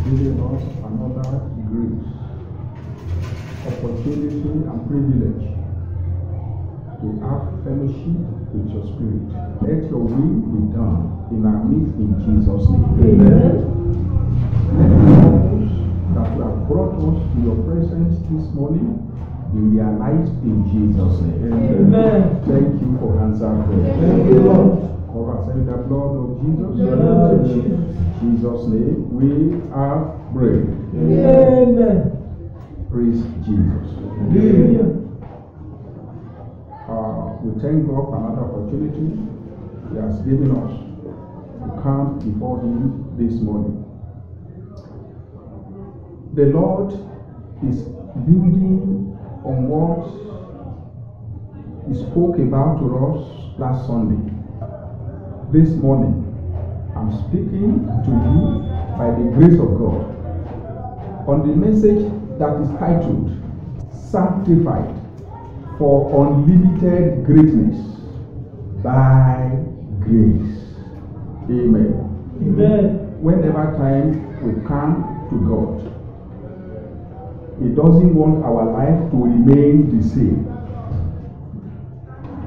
giving us another grace, opportunity, and privilege to have fellowship with your Spirit. Let your will be done in our midst in Jesus' name. Amen. Let those that you have brought us to your presence this morning be realized in Jesus' name. Amen. Thank you for answering prayer. Thank you, Lord. Cover us in the blood of Jesus. In Jesus' name we have prayed. Amen. Praise Jesus. Amen. We thank God for another opportunity He has given us to come before Him this morning. The Lord is building on what He spoke about to us last Sunday. This morning, I'm speaking to you by the grace of God on the message that is titled Sanctified for Unlimited Greatness by Grace. Amen. Amen. Whenever time we come to God, He doesn't want our life to remain the same.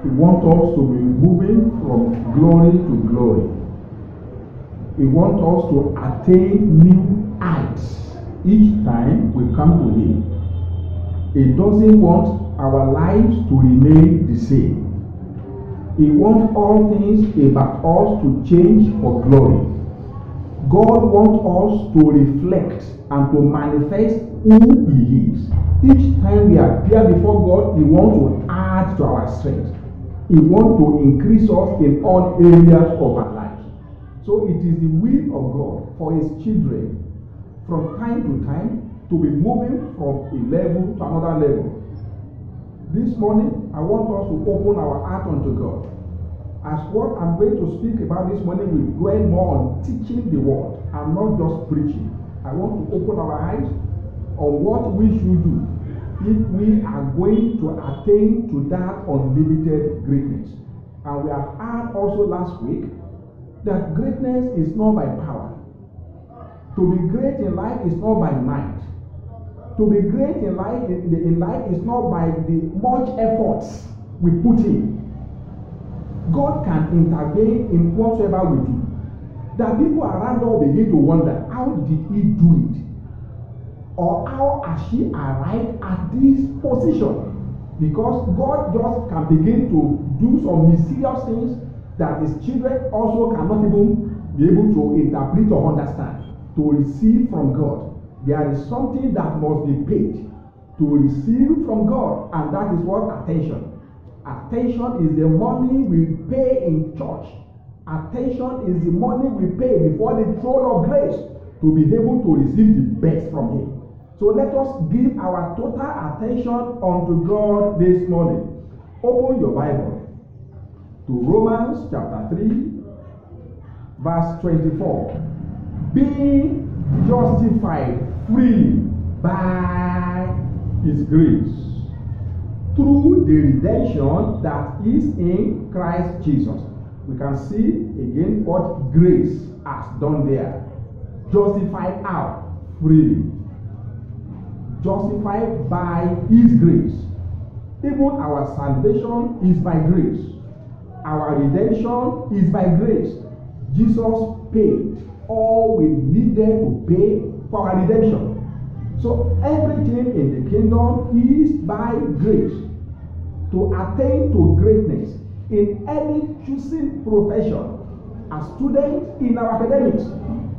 He wants us to be moving from glory to glory. He wants us to attain new heights each time we come to Him. He doesn't want our lives to remain the same. He wants all things about us to change for glory. God wants us to reflect and to manifest who He is. Each time we appear before God, He wants to add to our strength. He wants to increase us in all areas of our lives. So it is the will of God for His children from time to time to be moving from a level to another level. This morning, I want us to open our heart unto God. As what I'm going to speak about this morning, we dwell more on teaching the word and not just preaching. I want to open our eyes on what we should do if we are going to attain to that unlimited greatness. And we have heard also last week that greatness is not by power. To be great in life is not by might. To be great in life is not by the much efforts we put in. God can intervene in whatsoever we do. That people around us begin to wonder, how did He do it? Or how has she arrived at this position? Because God just can begin to do some mysterious things that His children also cannot even be able to interpret or understand. To receive from God, there is something that must be paid to receive from God, and that is what? Attention. Attention is the money we pay in church. Attention is the money we pay before the throne of grace to be able to receive the best from Him. So let us give our total attention unto God this morning. Open your Bible to Romans chapter 3, verse 24. Being justified freely by His grace through the redemption that is in Christ Jesus. We can see again what grace has done there. Justified out freely. Justified by His grace. Even our salvation is by grace. Our redemption is by grace. Jesus paid all we needed to pay for our redemption. So everything in the kingdom is by grace. To attain to greatness in any choosing profession, as students in our academics,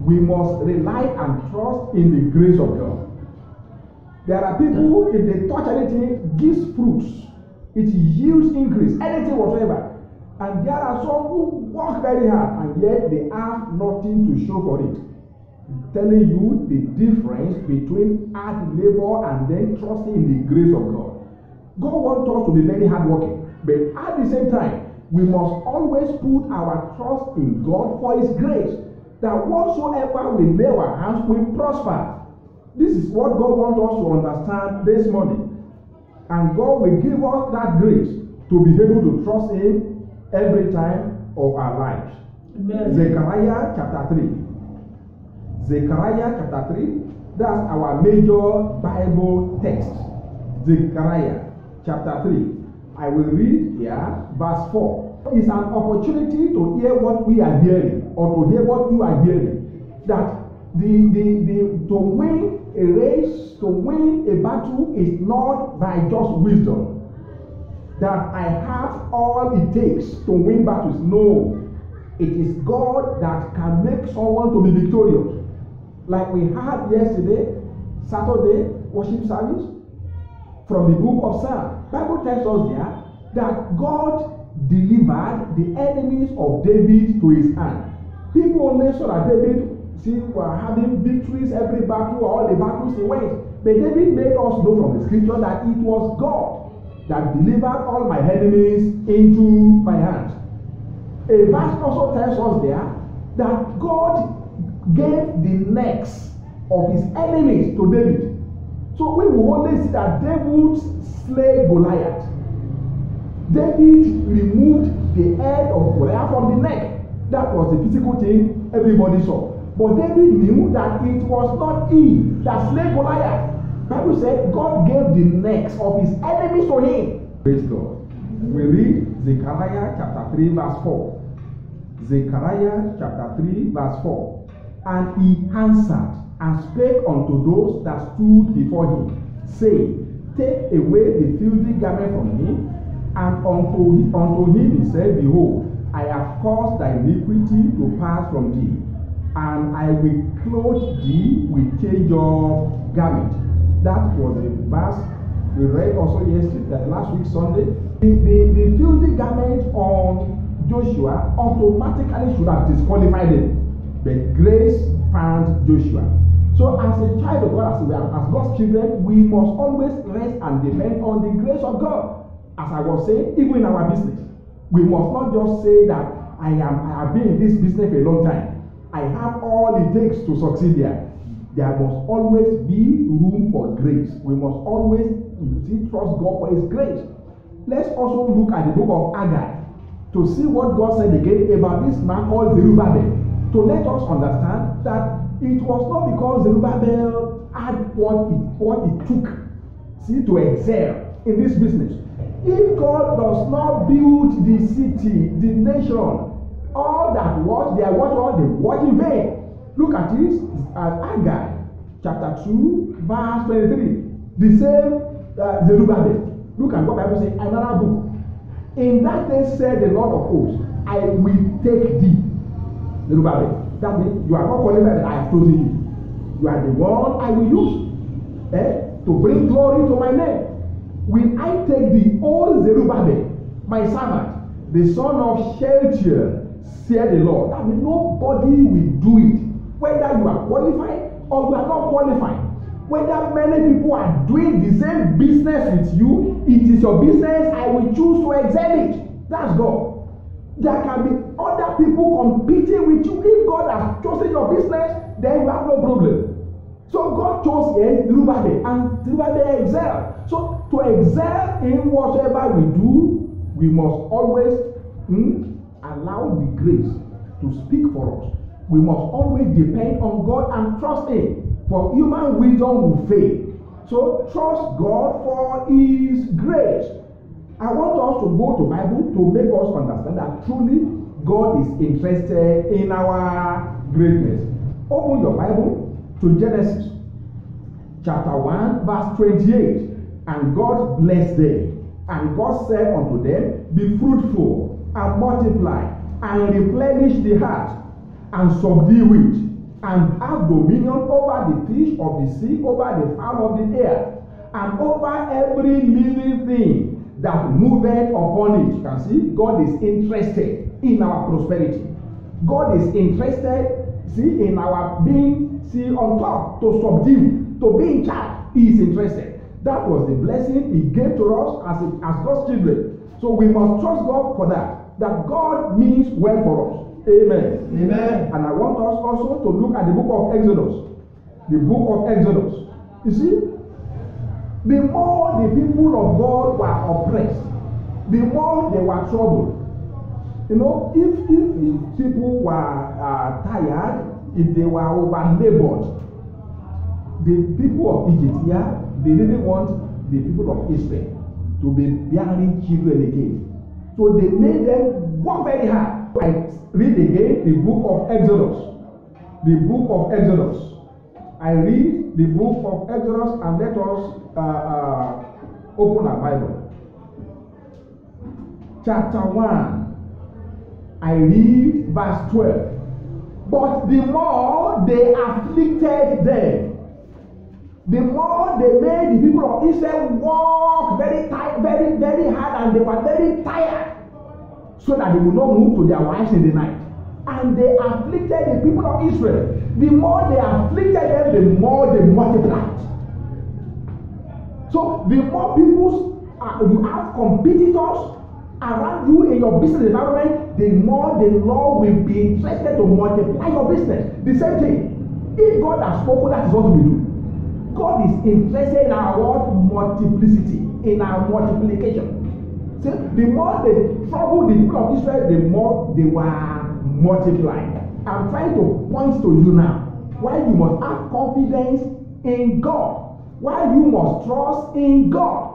we must rely and trust in the grace of God. There are people, if they touch anything, it gives fruits. It yields increase, anything whatsoever. And there are some who work very hard and yet they have nothing to show for it. I'm telling you the difference between hard labor and then trusting in the grace of God. God wants us to be very hardworking, but at the same time, we must always put our trust in God for His grace, that whatsoever we lay our hands will prosper. This is what God wants us to understand this morning. And God will give us that grace to be able to trust Him every time of our lives. Amen. Zechariah chapter 3. Zechariah chapter 3. That's our major Bible text. Zechariah chapter 3. I will read here verse 4. It's an opportunity to hear what we are hearing, or to hear what you are hearing. That to win a race, to win a battle is not by just wisdom. That I have all it takes to win battles. No. It is God that can make someone to be victorious. Like we had yesterday, Saturday, worship service, from the book of Psalms. Bible tells us there that God delivered the enemies of David to his hand. People only saw that David were having victories every battle, all the battles he went. But David made us know from the scripture that it was God that delivered all my enemies into my hands. A verse also tells us there that God gave the necks of his enemies to David. So we will only see that David slayed Goliath. David removed the head of Goliath from the neck. That was the physical thing everybody saw. But David knew that it was not he that slayed Goliath. The Bible said God gave the necks of his enemies to him. Praise God. We read Zechariah chapter 3 verse 4. Zechariah chapter 3 verse 4. And he answered and spake unto those that stood before him, saying, Take away the filthy garment from him. And unto him he said, Behold, I have caused thy iniquity to pass from thee, and I will clothe thee with change of garment. That was a verse we read also yesterday, last week Sunday. The filthy garment on Joshua automatically should have disqualified him, but grace found Joshua. So as a child of God, as God's children, we must always rest and depend on the grace of God. As I was saying, even in our business, we must not just say that I have been in this business for a long time. I have all it takes to succeed there. There must always be room for grace. We must always trust God for his grace. Let's also look at the book of Haggai to see what God said again about this man called Zerubbabel, to let us understand that it was not because Zerubbabel had what it took to excel in this business. If God does not build the city, the nation, all that watch, they watch in vain. Look at this at Haggai chapter 2 verse 23. The same Zerubbabel. Look at what the Bible says, another book. In that day said the Lord of hosts, I will take thee. Zerubbabel. That means you are not qualified, but I have chosen you. You are the one I will use to bring glory to my name. Will I take the old Zerubbabel, my servant, the son of Shealtiel, said the Lord. That means nobody will do it. Whether you are qualified or you are not qualified. Whether many people are doing the same business with you, it is your business. I will choose to excel it. That's God. There can be other people competing with you. If God has chosen your business, then you have no problem. So God chose Zerubbabel, and Zerubbabel excelled. So to excel in whatever we do, we must always allow the grace to speak for us. We must always depend on God and trust him. For human wisdom will fail. So trust God for his grace. I want us to go to Bible to make us understand that truly God is interested in our greatness. Open your Bible to Genesis chapter 1 verse 28. And God blessed them. And God said unto them, Be fruitful and multiply and replenish the earth and subdue it, and have dominion over the fish of the sea, over the fowl of the air, and over every living thing that moveth upon it. You can see, God is interested in our prosperity. God is interested, in our being, on top, to subdue, to be in charge. He is interested. That was the blessing he gave to us as God's children. So we must trust God for that God means well for us. Amen. Amen. And I want us also to look at the book of Exodus. The book of Exodus. You see, the more the people of God were oppressed, the more they were troubled. If people were tired, if they were over-labored, the people of Egypt here, they didn't want the people of Israel to be bearing children again. So they made them work very hard. I read again the book of Exodus. The book of Exodus. I read the book of Exodus, and let us open our Bible. Chapter 1. I read verse 12. But the more they afflicted them, the more they made the people of Israel work very tight, very, very hard, and they were very tired, so that they would not move to their wives in the night. And they afflicted the people of Israel. The more they afflicted them, the more they multiplied. So the more people you have competitors around you in your business environment, the more the Lord will be interested to multiply your business. The same thing. If God has spoken, that is what we do. God is interested in our multiplicity, in our multiplication. See, the more they troubled the people of Israel, the more they were multiplied. I'm trying to point to you now why you must have confidence in God, why you must trust in God.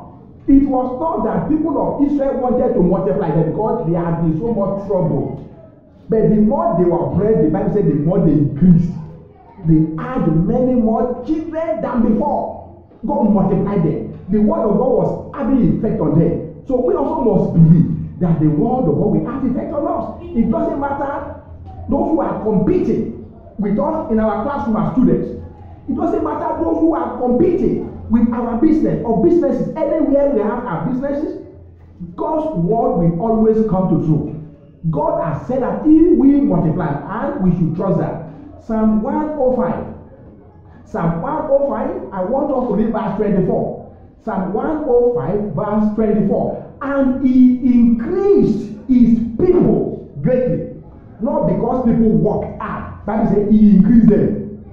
It was not that people of Israel wanted to multiply, that God, they had been so much trouble. But the more they were bred, the Bible said the more they increased. They had many more children than before. God multiplied them. The word of God was having effect on them. So we also must believe that the word of God will have effect on us. It doesn't matter those who are competing with us in our classroom as students. It doesn't matter those who are competing with our business or businesses. Anywhere we have our businesses, God's word will always come to truth. God has said that He will multiply, and we should trust that. Psalm 105. Psalm 105, I want us to read verse 24. Psalm 105, verse 24. And He increased His people greatly. Not because people work hard. Bible says He increased them.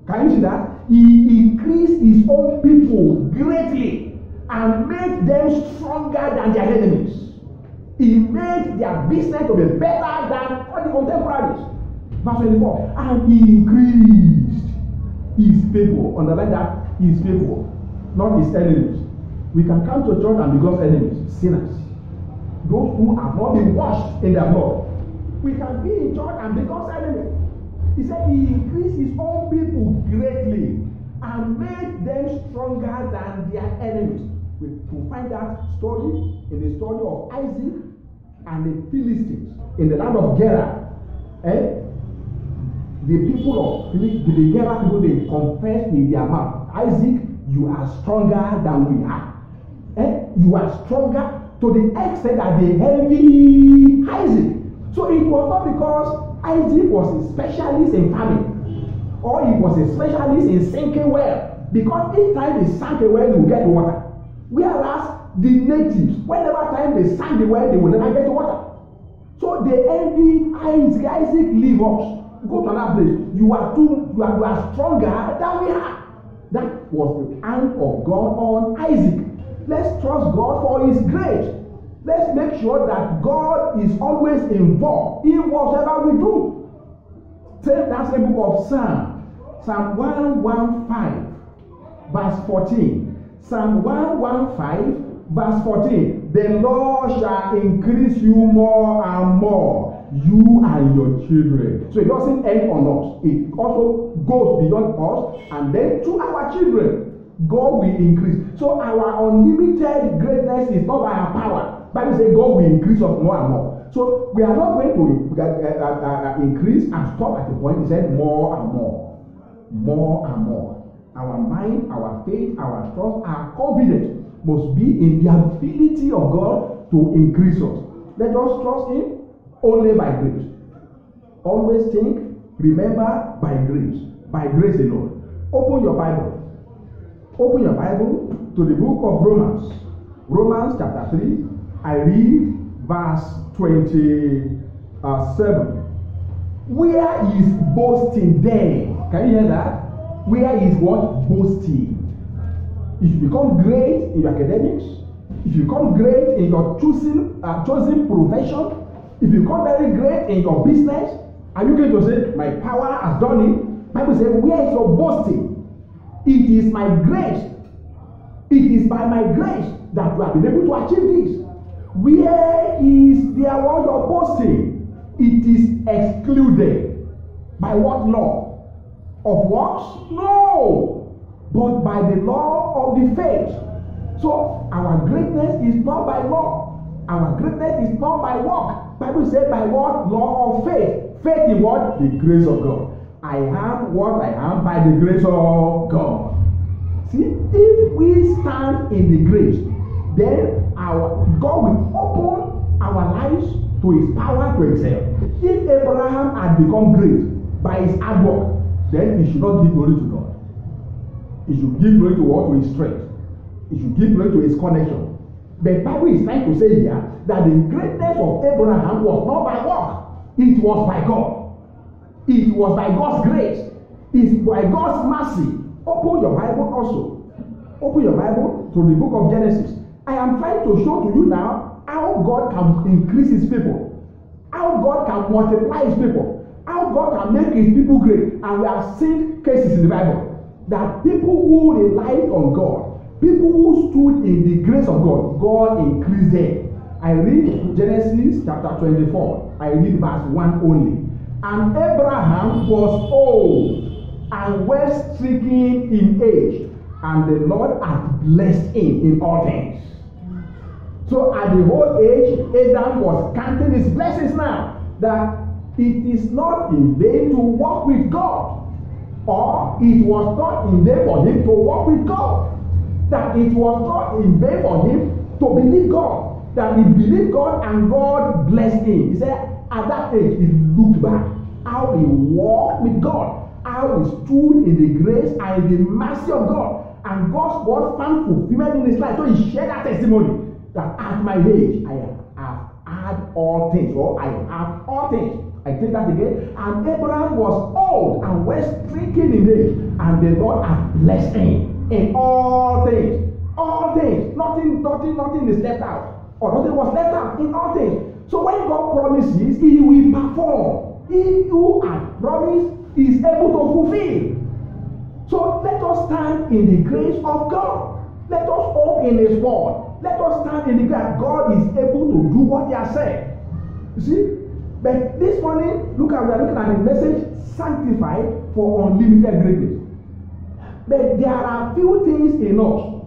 Can you see that? He increased His own people greatly and made them stronger than their enemies. He made their business to be better than all the contemporaries. Verse 24. And He increased His people. Underline that, His people, not His enemies. We can come to church and be God's enemies, sinners. Those who have not been washed in their blood. We can be in church and be God's enemy. He said He increased His own people greatly and made them stronger than their enemies. We find that story in the story of Isaac and the Philistines in the land of Gerar. The people of the Gerar people, they confess with their mouth, Isaac, you are stronger than we are. You are stronger to the extent that they envy Isaac. So it was not because Isaac was a specialist in farming or he was a specialist in sinking well. Because each time they sank a well, they would get water. Whereas the natives, whenever time they sank the well, they would never get water. So they envy Isaac. Isaac, leave us. Go to another place. You are stronger than we are. That was the hand of God on Isaac. Let's trust God for His grace. Let's make sure that God is always involved in whatever we do. That's the book of Psalm 115, verse 14. Psalm 115, verse 14. The Lord shall increase you more and more, you and your children. So it doesn't end on us. It also goes beyond us and then to our children. God will increase. So our unlimited greatness is not by our power. Bible says God will increase us more and more. So we are not going to increase and stop at the point. He said more and more. More and more. Our mind, our faith, our trust, our confidence must be in the ability of God to increase us. Let us trust Him only by grace. Always think, remember, by grace. By grace alone. Open your Bible. Open your Bible to the book of Romans. Romans chapter 3. I read verse 27. Where is boasting then? Can you hear that? Where is what? Boasting. If you become great in your academics, if you become great in your chosen profession, if you become very great in your business, Are you going to say, my power has done it? Bible says, where is your boasting? It is my grace. It is by my grace that we have been able to achieve this. Where is there what your boasting? It is excluded. By what law? Of works? No. But by the law of the faith. So our greatness is not by law. Our greatness is not by work. Bible says by what? Law of faith. Faith in what? The grace of God. I am what I am by the grace of God. See, if we stand in the grace, then our God will open our lives to his power to excel. If Abraham had become great by his hard work, then he should not give glory to God. He should give glory to what? To his strength. He should give glory to his connection. The Bible is trying to say here that the greatness of Abraham was not by work. It was by God. It was by God's grace. It's by God's mercy. Open your Bible also. Open your Bible to the book of Genesis. I am trying to show to you now how God can increase his people. How God can multiply his people. How God can make his people great. And we have seen cases in the Bible that people who relied on God, people who stood in the grace of God, God increased them. I read Genesis chapter 24. I read verse 1 only. And Abraham was old and well stricken in age, and the Lord had blessed him in all things. So at the old age, Adam was counting his blessings now, that it is not in vain to walk with God, or it was not in vain for him to walk with God, that it was not in vain for him to believe God, that he believed God and God blessed him. He said at that age he looked back how he walked with God, how he stood in the grace and in the mercy of God, and God's word found fulfillment in his life. So he shared that testimony that at my age I have had all things, or I have all things. I take that again. And Abraham was old and well stricken in age, and the Lord had blessed him in all things. All things. Nothing is left out, or nothing was left out in all things. So when God promises, he will perform. He who has promised is able to fulfill. So let us stand in the grace of God. Let us hope in his word. Let us stand in the grace. God is able to do what he has said. You see? But this morning, we are looking at the message, sanctified for unlimited greatness. But there are few things in us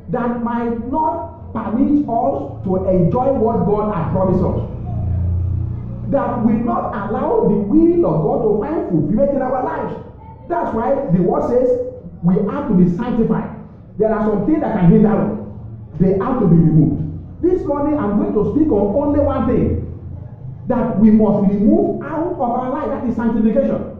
that might not permit us to enjoy what God has promised us. That will not allow the will of God to find fulfillment in our lives. That's why the word says we have to be sanctified. There are some things that can hinder us. They have to be removed. This morning I'm going to speak on only one thing that we must remove out of our life. That is sanctification.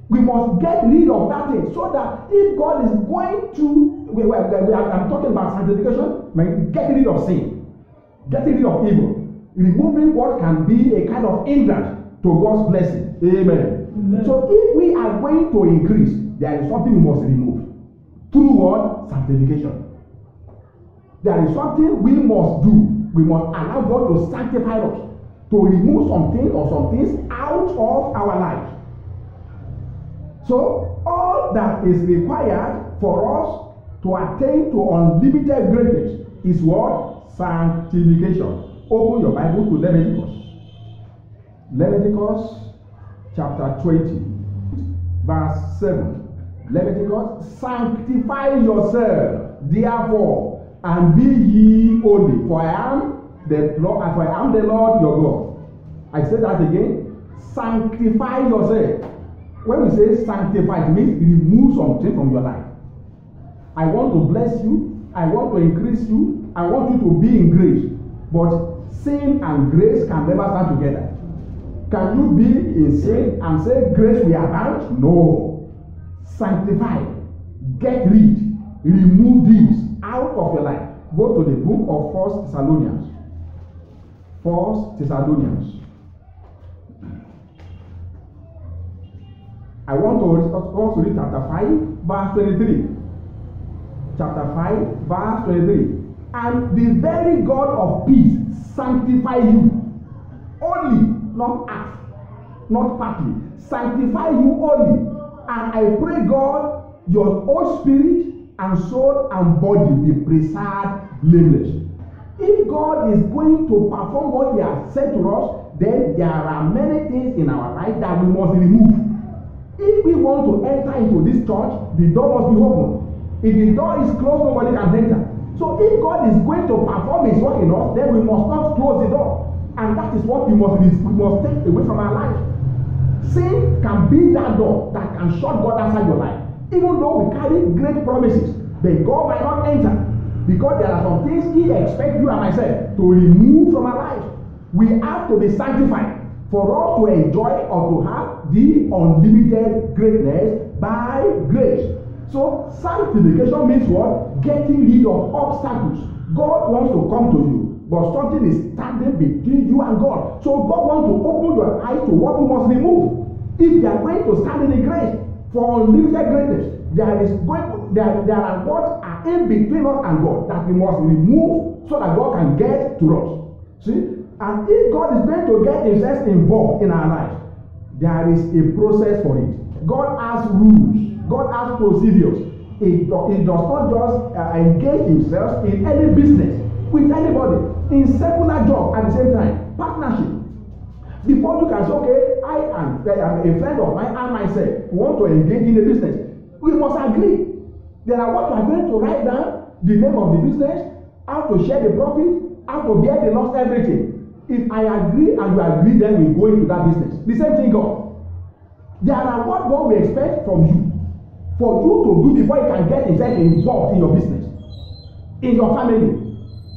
We must get rid of that thing, so that if God is going to, I'm talking about sanctification, get rid of sin, getting rid of evil, removing what can be a kind of hindrance to God's blessing. Amen. Amen. So if we are going to increase, there is something we must remove. Through what? Sanctification. There is something we must do. We must allow God to sanctify us, to remove something or some things out of our lives. So all that is required for us to attain to unlimited greatness is what? Sanctification. Open your Bible to Leviticus. Leviticus chapter 20, verse 7. Leviticus, sanctify yourself, therefore, and be ye holy, for I am the Lord your God. I say that again. Sanctify yourself. When we say sanctify, it means remove something from your life. I want to bless you. I want to increase you. I want you to be in grace. But sin and grace can never stand together. Can you be in sin and say grace will abound? No. Sanctify. Get rid. Remove these out of your life. Go to the book of 1 Thessalonians. 1 Thessalonians. I want to also read chapter 5, verse 23. Chapter 5, verse 23. And the very God of peace sanctify you. Only, not half. not partly. Sanctify you wholly. And I pray, God, your whole spirit and soul and body be preserved blameless. If God is going to perform what He has said to us, then there are many things in our life that we must remove. If we want to enter into this church, the door must be open. If the door is closed, nobody can enter. So if God is going to perform His work in us, then we must not close the door. And that is what we must take away from our life. Sin can be that door that can shut God outside your life. Even though we carry great promises, but God might not enter. Because there are some things He expects you and myself to remove from our lives. We have to be sanctified for us to enjoy or to have the unlimited greatness by grace. So sanctification means what? Getting rid of obstacles. God wants to come to you, but something is standing between you and God. So God wants to open your eyes to what you must remove. If you are going to stand in the grace for unlimited greatness, there are what are in between us and God that we must remove so that God can get to us. See? And if God is going to get Himself involved in our life, there is a process for it. God has rules. God has procedures. He does not just engage Himself in any business with anybody, in secular job at the same time, partnership. Before you can say, okay, I am a friend of mine and myself want to engage in a business, we must agree. There are what we are going to write down, the name of the business, how to share the profit, how to bear the loss, everything. If I agree and you agree, then we go into that business. The same thing, God. There are what God will expect from you, for you to do before He can get Himself involved in your business, in your family,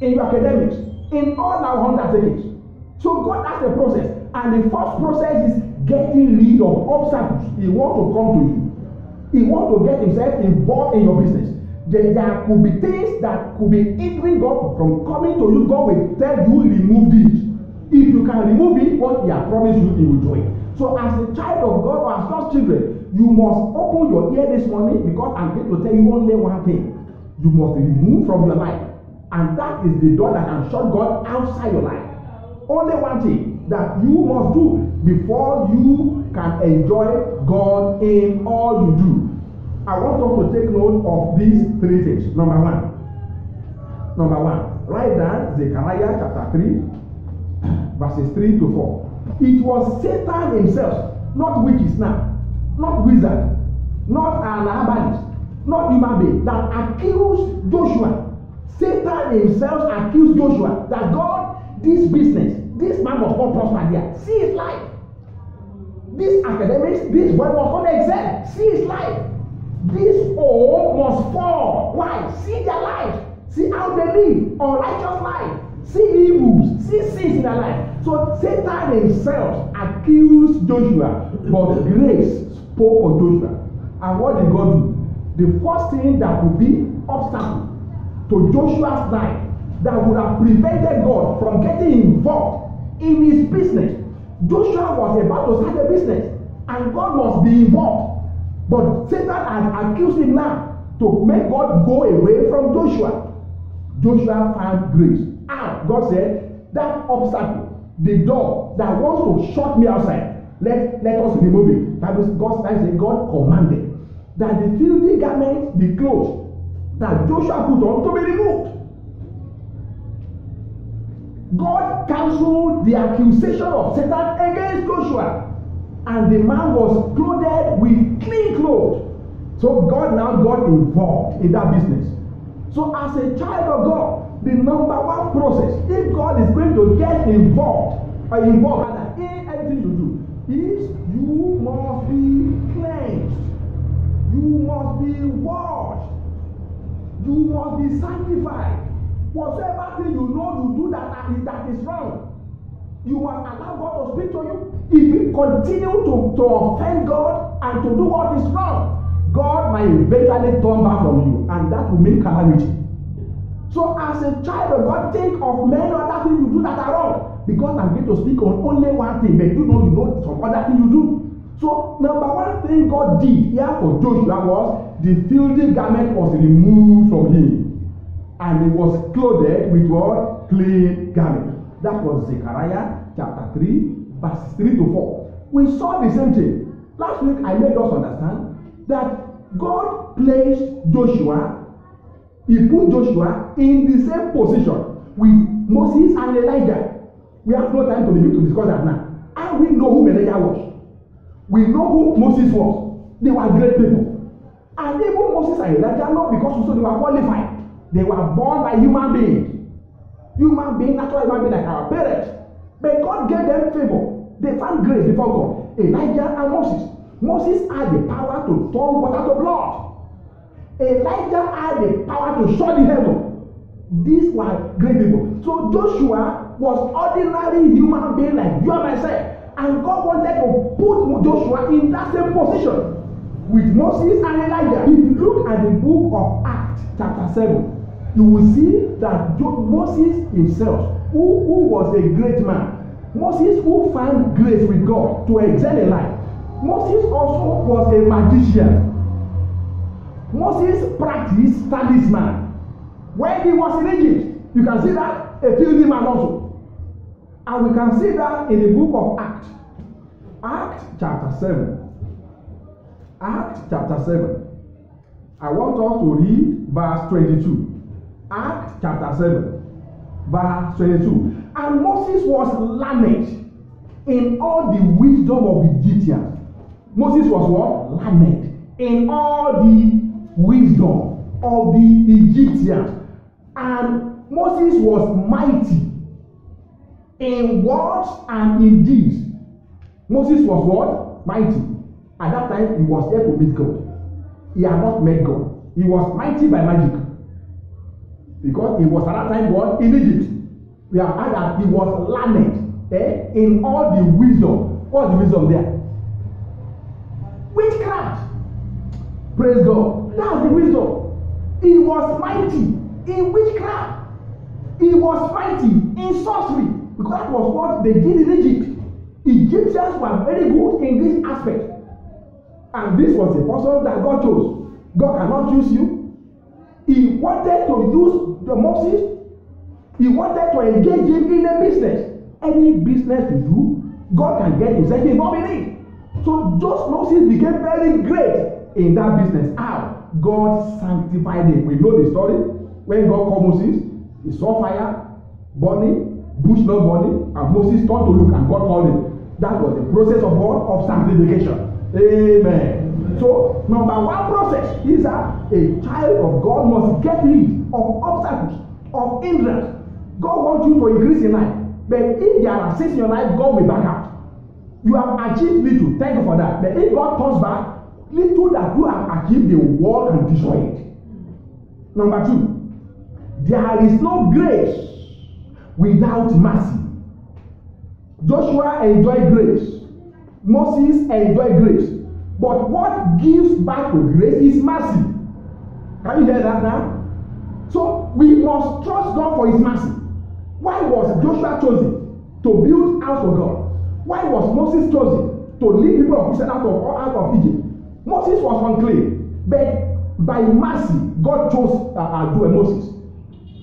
in your academics, in all our undertakings. So God has a process, and the first process is getting rid of obstacles. He wants to come to you. He wants to get Himself involved in your business. There could be things that could be hindering God from coming to you. God will tell you, remove these. If you can remove it, what He has promised you, He will do it. So as a child of God or as God's children, you must open your ear this morning, because I'm going to tell you only one thing. You must remove from your life. And that is the door that can shut God outside your life. Only one thing that you must do before you can enjoy God in all you do. I want us to take note of these three things. Number one, write down Zechariah chapter 3, verses 3 to 4. It was Satan himself, not witches now, not wizard, not an herbalist, not human being, that accused Joshua. Satan himself accused Joshua that God, this business, this man must not prosper there. See his life. This academics, this boy must not excel. See his life. This all must fall. Why? See their life. See how they live. Unrighteous life. See evils. See sins in their life. So Satan himself accused Joshua, but grace spoke for Joshua. And what did God do? The first thing that would be obstacle to Joshua's life, that would have prevented God from getting involved in his business. Joshua was about to start a business, and God must be involved. But Satan had accused him now to make God go away from Joshua. Joshua found grace. And God said, that obstacle, the door that wants to shut me outside, let us remove it. That was God commanded that the filthy garment, the clothes that Joshua put on, to be removed. God cancelled the accusation of Satan against Joshua, and the man was clothed with clean clothes. So God now got involved in that business. So as a child of God, the number one process, if God is going to get involved in anything you do, is you must be cleansed. You must be washed. You must be sanctified. Whatever thing you know you do that is wrong, you must allow God to speak to you. If you continue to offend God and to do what is wrong, God might eventually turn back from you, and that will mean calamity. So as a child of God, think of many other things you do that are wrong, because I'm going to speak on only one thing, but you know some other thing you do. So number one thing God did here for Joshua was the filthy garment was removed from him, and he was clothed with what? Clean garment. That was Zechariah chapter 3, verses 3 to 4. we saw the same thing. Last week I made us understand that God placed Joshua, he put Joshua in the same position with Moses and Elijah. We have no time to begin to discuss that now. And we know who Elijah was. We know who Moses was. They were great people. And even Moses and Elijah, not because they were qualified. They were born by human beings. Human beings, natural human beings like our parents. But God gave them favor. They found grace before God. Elijah and Moses. Moses had the power to turn water to blood. Elijah had the power to shut the heaven. These were great people. So Joshua was ordinary human being like you and myself. And God wanted to put Joshua in that same position with Moses and Elijah. If you look at the book of Acts chapter 7, you will see that Moses himself, who was a great man, Moses who found grace with God to excel in life. Moses also was a magician. Moses practiced talisman. When he was in Egypt, you can see that a filthy man also. And we can see that in the book of Acts. Acts chapter 7. Acts chapter 7. I want us to read verse 22. Acts chapter 7, verse 22. And Moses was learned in all the wisdom of Egyptians. Moses was what? Learned in all the wisdom of the Egyptians. And Moses was mighty in words and in deeds. Moses was what? Mighty. At that time, he was there to meet God. He had not met God. He was mighty by magic. Because he was at that time what? In Egypt. We have heard that he was learned in all the wisdom. What's the wisdom there? Witchcraft. Praise God. That's the wisdom. He was mighty in witchcraft. He was mighty in sorcery. Because that was what they did in Egypt. Egyptians were very good in this aspect. And this was the person that God chose. God cannot use you. He wanted to use Moses. He wanted to engage him in a business. Any business you do, God can get himself involved in it. So just Moses became very great in that business. How? God sanctified him. We know the story. When God called Moses, he saw fire burning, bush not burning, and Moses turned to look and God called him. That was the process of what? Of sanctification. Amen. So, number one process is that a child of God must get rid of obstacles, of hindrance. God wants you to increase in life. But if there are things in your life, God will back out. You have achieved little. Thank you for that. But if God turns back, little that you have achieved, the world can destroy it. Number two, there is no grace without mercy. Joshua enjoyed grace. Moses enjoyed grace. But what gives back to grace is mercy. Can you hear that now? So we must trust God for his mercy. Why was Joshua chosen to build house for God? Why was Moses chosen to lead people of Israel out of Egypt? Moses was unclean, but by mercy, God chose Moses.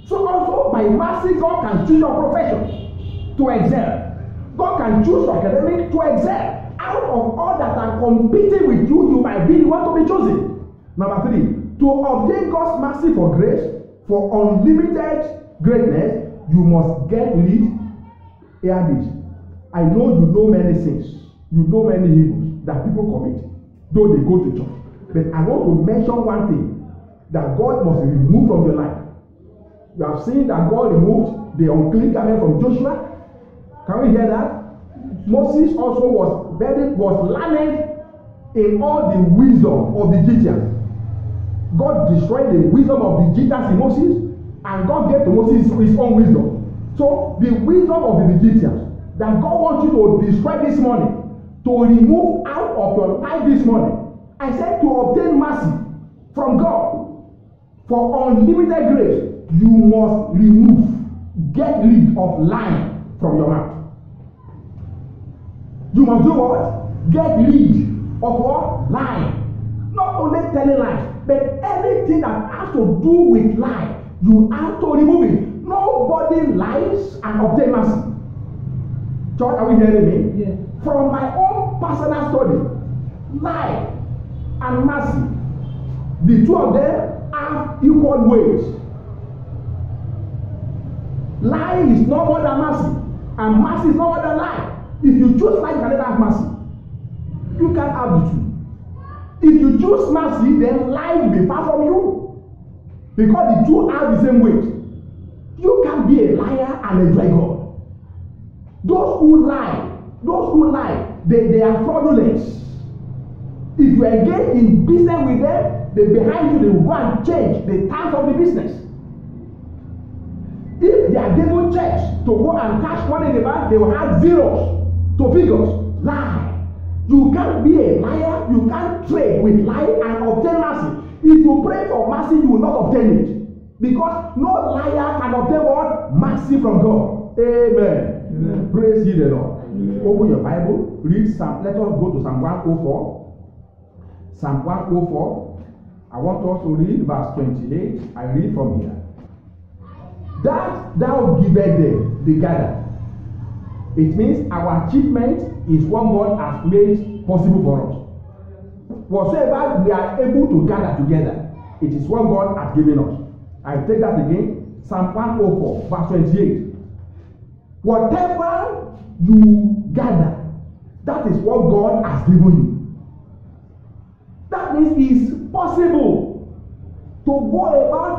So also by mercy, God can choose your profession to excel. God can choose your academic to excel. Out of all that are competing with you, you might be the one to be chosen. Number three, to obtain God's mercy for grace, for unlimited greatness, you must get rid. Hear this. I know you know many sins. You know many evils that people commit, though they go to church. But I want to mention one thing that God must remove from your life. You have seen that God removed the unclean garment from Joshua. Can we hear that? Moses also was learned in all the wisdom of the Egyptians. God destroyed the wisdom of the Egyptians in Moses, and God gave to Moses his own wisdom. So the wisdom of the Egyptians that God wants you to destroy this morning, to remove out of your life this morning, I said to obtain mercy from God for unlimited grace, you must get rid of lying from your mouth. You must do what? Get rid of what? Lying. Not only telling lies, but anything that has to do with lie, you have to remove it. Nobody lies and obtain mercy. Church, are we hearing me? Yes. From my own personal study, life and mercy, the two of them have equal weight. Lie is no more than mercy, and mercy is no more than lie. If you choose lie, you can never have mercy. You can't have the two. If you choose mercy, then lie will be far from you, because the two have the same weight. You can't be a liar and enjoy God. Those who lie, they are fraudulent. If you engage in business with them, behind you they will go and change the terms of the business. If they are given checks to go and cash money in the bank, they will add zeros to figures. Lie. You can't be a liar. You can't trade with lie and obtain mercy. If you pray for mercy, you will not obtain it, because no liar can obtain what? Mercy from God. Amen. Amen. Praise ye the Lord. Amen. Open your Bible. Read Psalm. Let us go to Psalm 104. Psalm 104. I want us to read verse 28. I read from here. That thou givest them, they gather. It means our achievement is what God has made possible for us. Whatsoever we are able to gather together, it is what God has given us. I take that again. Psalm 104, verse 28. Whatever you gather, that is what God has given you. That means it's possible to go about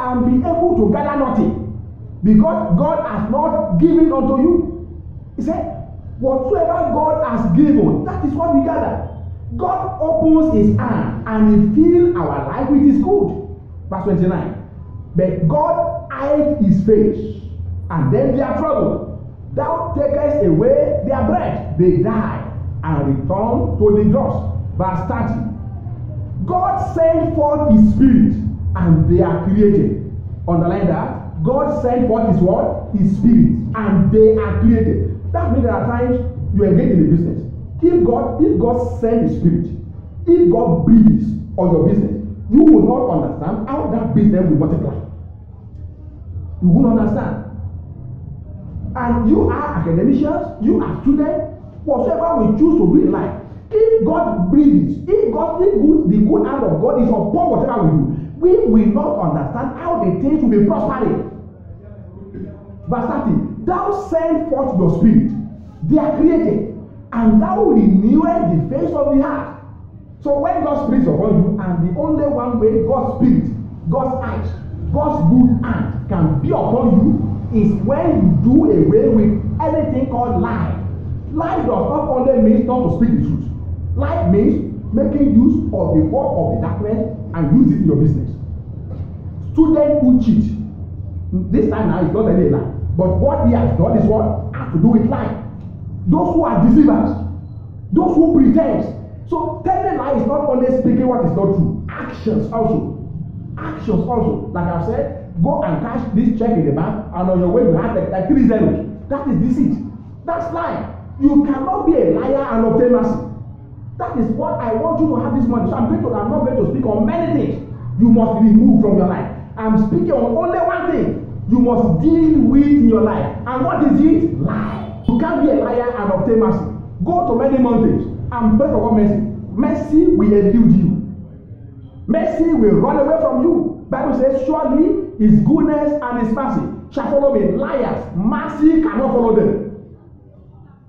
and be able to gather nothing, because God has not given unto you. He said, whatsoever God has given, that is what we gather. God opens his hand and he fills our life with his good. Verse 29. But God hides his face, and then they are troubled. Thou takest away their breath, they die and return to the dust. Verse 30. God sent forth his spirit, and they are created. Underline that. God sent forth his what? His spirit, and they are created. That means there are times you engage in a business. If God sends his spirit, if God breathes on your business, you will not understand how that business will multiply. You will not understand. And you are academicians, you are students, whatsoever we choose to do in life. If God breathes, the good hand of God is upon whatever we do, we will not understand how the things will be prospering. Verse 30, thou send forth your spirit, they are created, and thou renewest the face of the earth. So when God's spirit is upon you, and the only one way God's spirit, God's eyes, God's good hand can be upon you is when you do away with anything called lie. Lie does not only mean not to speak the truth. Lie means making use of the work of the darkness and use it in your business. Students who cheat, this time now is not any lie, but what he has done is what has to do with lie. Those who are deceivers, those who pretend. So telling lie is not only speaking what is not true. Actions also. Like I said, go and cash this check in the bank, and on your way you have like 3 zeros. That is deceit. That's lie. You cannot be a liar and obtain mercy. That is what I want you to have this morning. So I'm not going to speak on many things you must remove from your life. I'm speaking on only one thing you must deal with in your life. And what is it? Lie. You can't be a liar and obtain mercy. Go to many mountains and pray for God mercy. Mercy will elude you. Mercy will run away from you. Bible says, surely his goodness and his mercy shall follow me. Liars, mercy cannot follow them.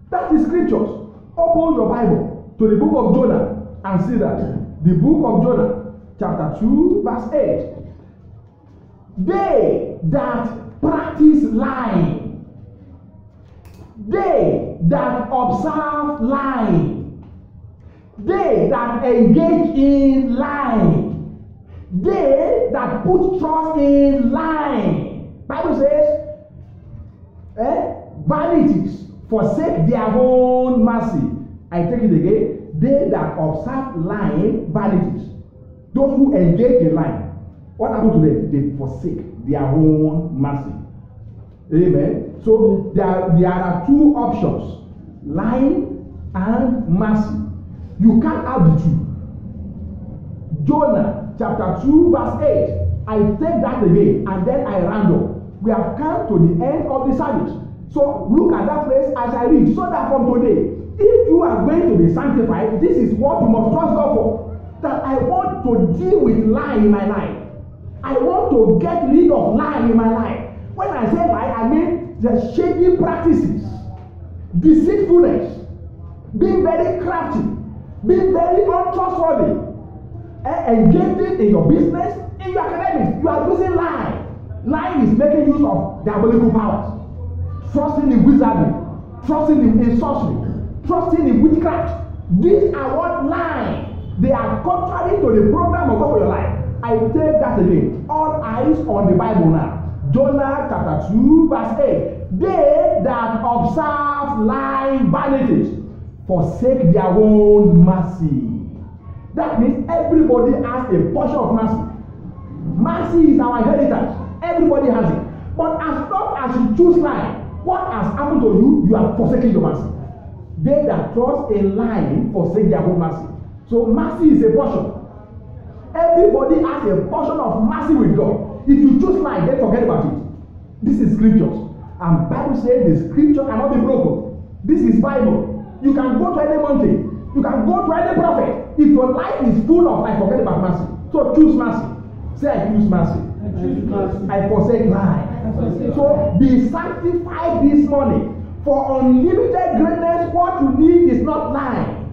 That is scriptures. Open your Bible to the book of Jonah and see that. The book of Jonah, chapter 2, verse 8. They that practice lying, they that observe lying, they that engage in lying, they that put trust in lying. Bible says, vanities forsake their own mercy. I take it again. They that observe lying, vanities. Those who engage in lying, what happens to them? They forsake their own mercy. Amen. So there are two options: lying and mercy. You can't have the two. Jonah chapter 2 verse 8. I take that again and then I round up. We have come to the end of the service. So look at that place as I read, so that from today, if you are going to be sanctified, this is what you must trust God for. That I want to deal with lie in my life. I want to get rid of lie in my life. When I say lie, I mean the shady practices, deceitfulness, being very crafty, being very untrustworthy, engaging in your business, in your academics. You are using lie. Lying is making use of diabolical powers, trusting in wizardry, trusting in sorcery, trusting in witchcraft. These are what lie. They are contrary to the program of God for your life. I take that again. All eyes on the Bible now. Jonah chapter 2 verse 8. They that observe lying vanities forsake their own mercy. That means everybody has a portion of mercy. Mercy is our inheritance. Everybody has it. But as long as you choose lie, what has happened to you? You are forsaking your mercy. They that trust in lying forsake their own mercy. So mercy is a portion. Everybody has a portion of mercy with God. If you choose lie, then forget about it. This is scriptures. And Bible says the scripture cannot be broken. This is Bible. You can go to any mountain. You can go to any prophet. If your life is full of lie, forget about mercy. So choose mercy. Say, I choose mercy. I forsake lie. So be sanctified this morning. For unlimited greatness, what you need is not lying.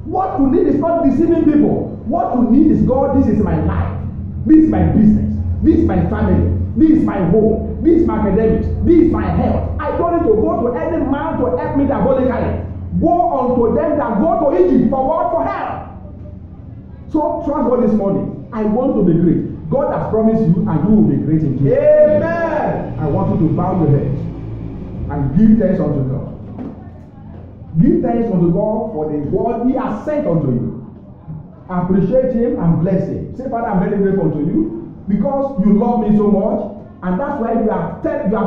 What you need is not deceiving people. What you need is God. This is my life. This is my business. This is my family. This is my home. This is my academics. This is my health. I don't need to go to any man to help me diabolically. Go unto them that go to Egypt for what? For help. So trust God this morning. I want to be great. God has promised you, and you will be great in Jesus. Amen. I want you to bow your head and give thanks unto God. Give thanks unto God for the word He has sent unto you. Appreciate Him and bless Him. Say, Father, I'm very grateful unto you because you love me so much, and that's why you have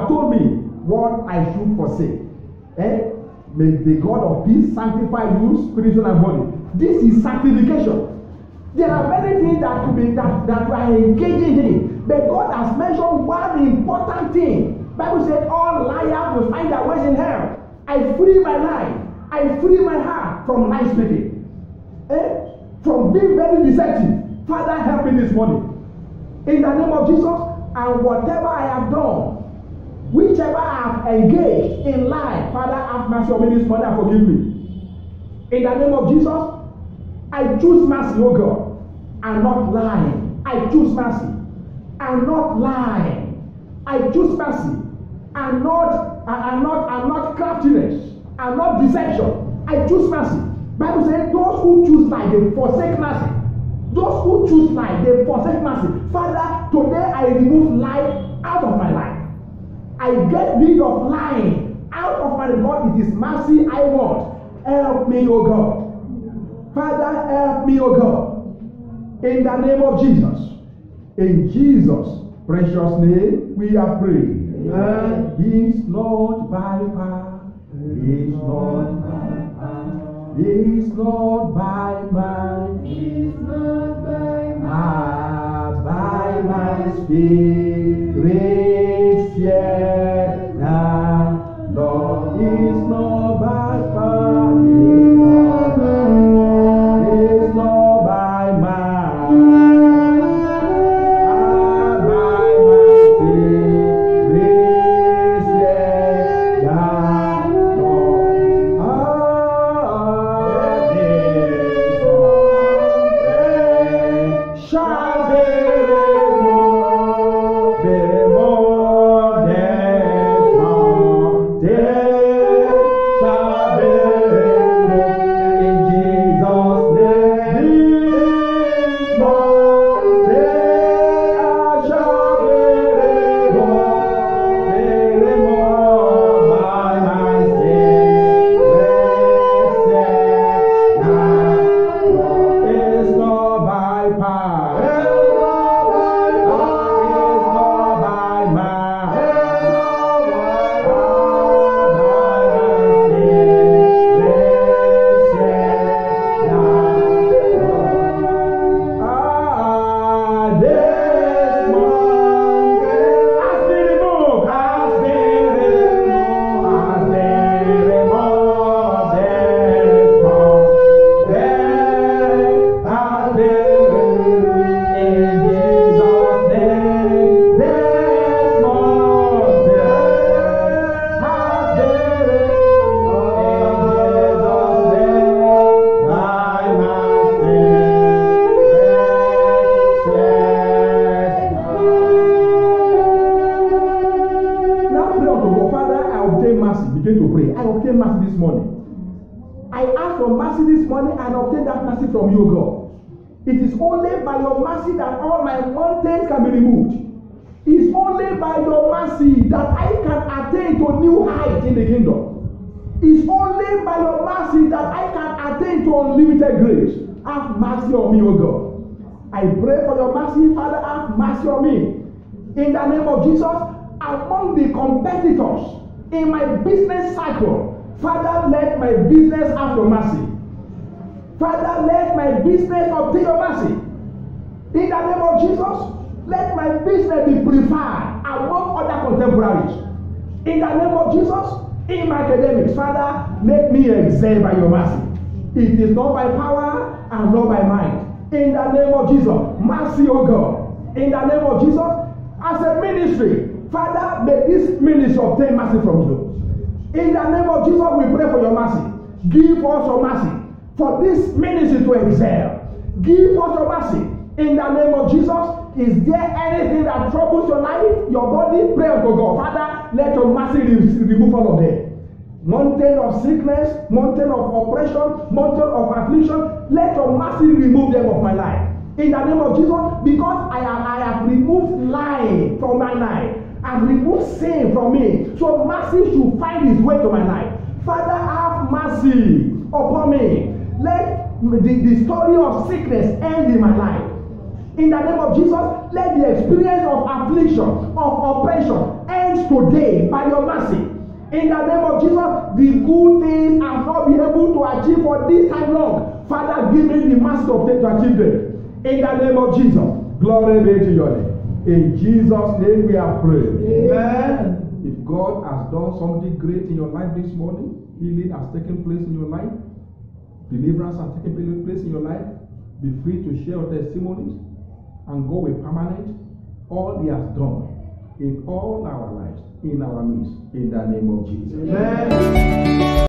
told me what I should forsake. May the God of peace sanctify you, spirit and body. This is sanctification. There are many things that could be that we are engaging in, but God has mentioned one important thing. Bible said, all liars will find their ways in hell. I free my life. I free my heart from lie speaking. From being very deceptive. Father, help me this morning. In the name of Jesus, and whatever I have done, whichever I have engaged in lie, Father, have mercy on me this morning and forgive me. In the name of Jesus, I choose mercy, oh God, and not lying. I choose mercy and not lying. I choose mercy and not craftiness and not deception. I choose mercy. Bible says those who choose lie, they forsake mercy. Those who choose lie, they forsake mercy. Father, today I remove lie out of my life. I get rid of lying out of my God. It is mercy I want. Help me, O God. Father, help me, O God. In the name of Jesus. In Jesus' precious name, we are praying. It's not by power. It's not by power. It's not by might. It's not by might. By my spirit, yet now, Lord, it's not by power. It's not by might. By my spirit, yet now, Lord. I ask for mercy this morning and obtain that mercy from you, God. It is only by your mercy that all my mountains can be removed. It's only by your mercy that I can attain to new height in the kingdom. It's only by your mercy that I can attain to unlimited grace. Have mercy on me, O God. I pray for your mercy, Father, have mercy on me. In the name of Jesus, among the competitors in my business cycle, Father, let my business have your mercy. Father, let my business obtain your mercy. In the name of Jesus, let my business be preferred among other contemporaries. In the name of Jesus, in my academics, Father, make me excel by your mercy. It is not by power and not by might. In the name of Jesus, mercy, O God. In the name of Jesus, as a ministry, Father, may this ministry obtain mercy from you. In the name of Jesus, we pray for your mercy. Give us your mercy for this ministry to excel. Give us your mercy. In the name of Jesus, is there anything that troubles your life, your body? Pray unto God. Father, let your mercy remove all of them. Mountain of sickness, mountain of oppression, mountain of affliction, let your mercy remove them of my life. In the name of Jesus, because I have removed lying from my life. I've removed sin from me. So mercy should find its way to my life. Father, have mercy upon me. Let the story of sickness end in my life. In the name of Jesus, let the experience of affliction, of oppression end today by your mercy. In the name of Jesus, the good things I've not been able to achieve for this time long. Father, give me the mercy to achieve them. In the name of Jesus, glory be to your name. In Jesus' name we have prayed. Amen. If God has done something great in your life this morning, healing has taken place in your life, deliverance has taken place in your life, be free to share your testimonies and go with permanent all He has done in all our lives, in our midst, in the name of Jesus. Amen.